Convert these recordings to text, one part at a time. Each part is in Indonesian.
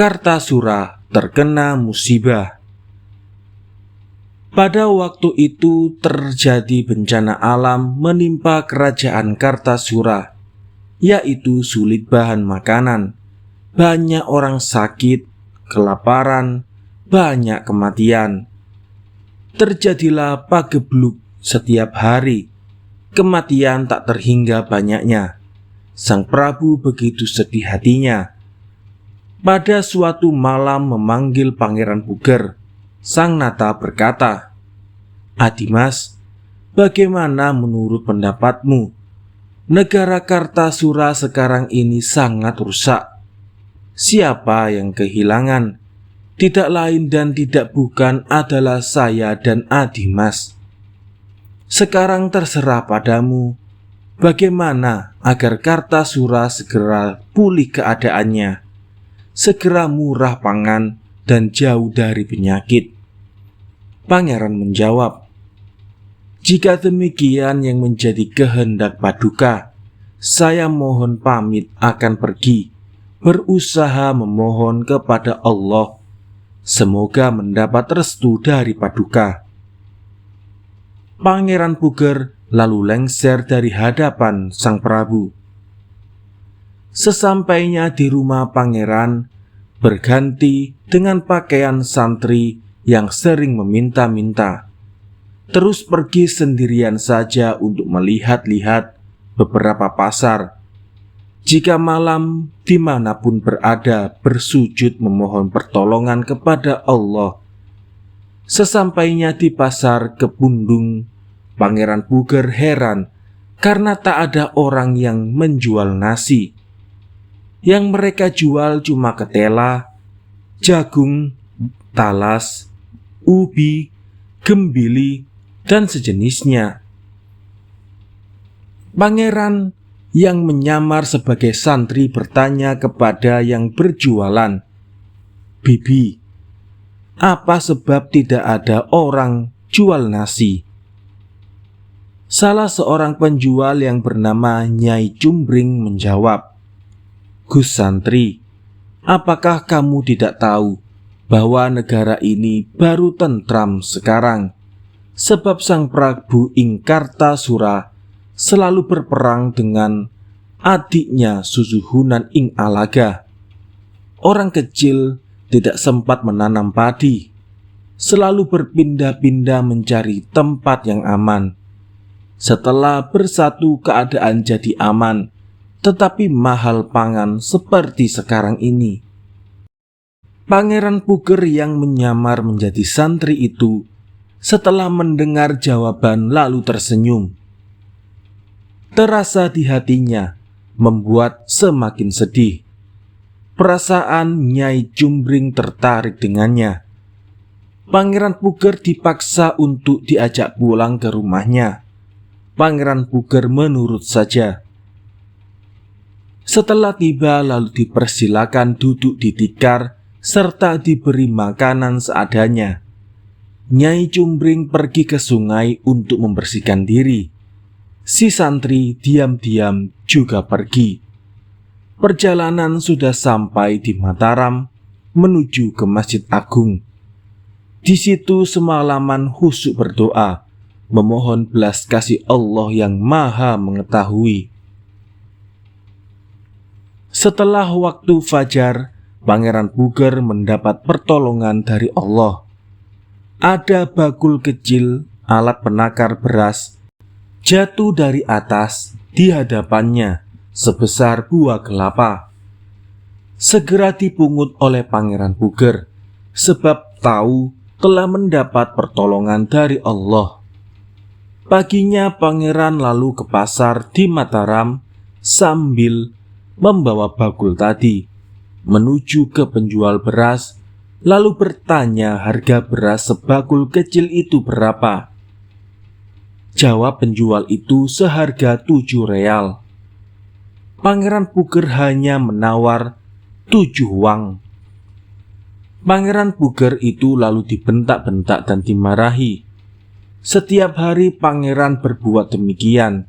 Kartasura terkena musibah. Pada waktu itu terjadi bencana alam menimpa kerajaan Kartasura, yaitu sulit bahan makanan, banyak orang sakit, kelaparan, banyak kematian. Terjadilah pagebluk setiap hari, kematian tak terhingga banyaknya. Sang Prabu begitu sedih hatinya. Pada suatu malam memanggil Pangeran Puger, Sang Nata berkata, "Adimas, bagaimana menurut pendapatmu? Negara Kartasura sekarang ini sangat rusak. Siapa yang kehilangan? Tidak lain dan tidak bukan adalah saya dan Adimas. Sekarang terserah padamu, bagaimana agar Kartasura segera pulih keadaannya, segera murah pangan dan jauh dari penyakit." Pangeran menjawab, "Jika demikian yang menjadi kehendak Paduka, saya mohon pamit akan pergi, berusaha memohon kepada Allah. Semoga mendapat restu dari Paduka." Pangeran Puger lalu lengser dari hadapan Sang Prabu. Sesampainya di rumah pangeran, berganti dengan pakaian santri yang sering meminta-minta, terus pergi sendirian saja untuk melihat-lihat beberapa pasar. Jika malam dimanapun berada bersujud memohon pertolongan kepada Allah. Sesampainya di pasar Kepundung, Pangeran Puger heran karena tak ada orang yang menjual nasi. Yang mereka jual cuma ketela, jagung, talas, ubi, gembili, dan sejenisnya. Pangeran yang menyamar sebagai santri bertanya kepada yang berjualan, "Bibi, apa sebab tidak ada orang jual nasi?" Salah seorang penjual yang bernama Nyai Cumbring menjawab, "Gus Santri, apakah kamu tidak tahu bahwa negara ini baru tentram sekarang? Sebab Sang Prabu ing Kartasura selalu berperang dengan adiknya Susuhunan ing Alaga. Orang kecil tidak sempat menanam padi, selalu berpindah-pindah mencari tempat yang aman. Setelah bersatu keadaan jadi aman, tetapi mahal pangan seperti sekarang ini." Pangeran Puger yang menyamar menjadi santri itu setelah mendengar jawaban lalu tersenyum. Terasa di hatinya membuat semakin sedih. Perasaan Nyai Cumbring tertarik dengannya. Pangeran Puger dipaksa untuk diajak pulang ke rumahnya. Pangeran Puger menurut saja. Setelah tiba lalu dipersilakan duduk di tikar serta diberi makanan seadanya. Nyai Cumbring pergi ke sungai untuk membersihkan diri. Si santri diam-diam juga pergi. Perjalanan sudah sampai di Mataram menuju ke Masjid Agung. Di situ semalaman khusyuk berdoa, memohon belas kasih Allah yang Maha Mengetahui. Setelah waktu fajar, Pangeran Puger mendapat pertolongan dari Allah. Ada bakul kecil, alat penakar beras, jatuh dari atas di hadapannya sebesar buah kelapa. Segera dipungut oleh Pangeran Puger, sebab tahu telah mendapat pertolongan dari Allah. Paginya pangeran lalu ke pasar di Mataram sambil membawa bakul tadi, menuju ke penjual beras, lalu bertanya harga beras sebakul kecil itu berapa. Jawab penjual itu seharga 7 real. Pangeran Puger hanya menawar 7 wang. Pangeran Puger itu lalu dibentak-bentak dan dimarahi. Setiap hari pangeran berbuat demikian.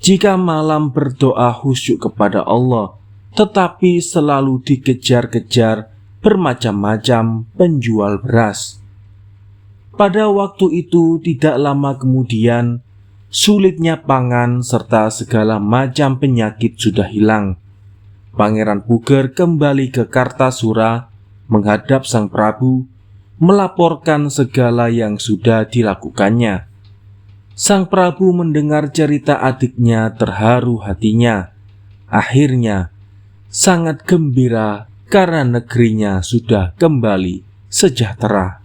Jika malam berdoa khusyuk kepada Allah, tetapi selalu dikejar-kejar bermacam-macam penjual beras. Pada waktu itu tidak lama kemudian, sulitnya pangan serta segala macam penyakit sudah hilang. Pangeran Puger kembali ke Kartasura menghadap Sang Prabu, melaporkan segala yang sudah dilakukannya. Sang Prabu mendengar cerita adiknya terharu hatinya. Akhirnya sangat gembira karena negerinya sudah kembali sejahtera.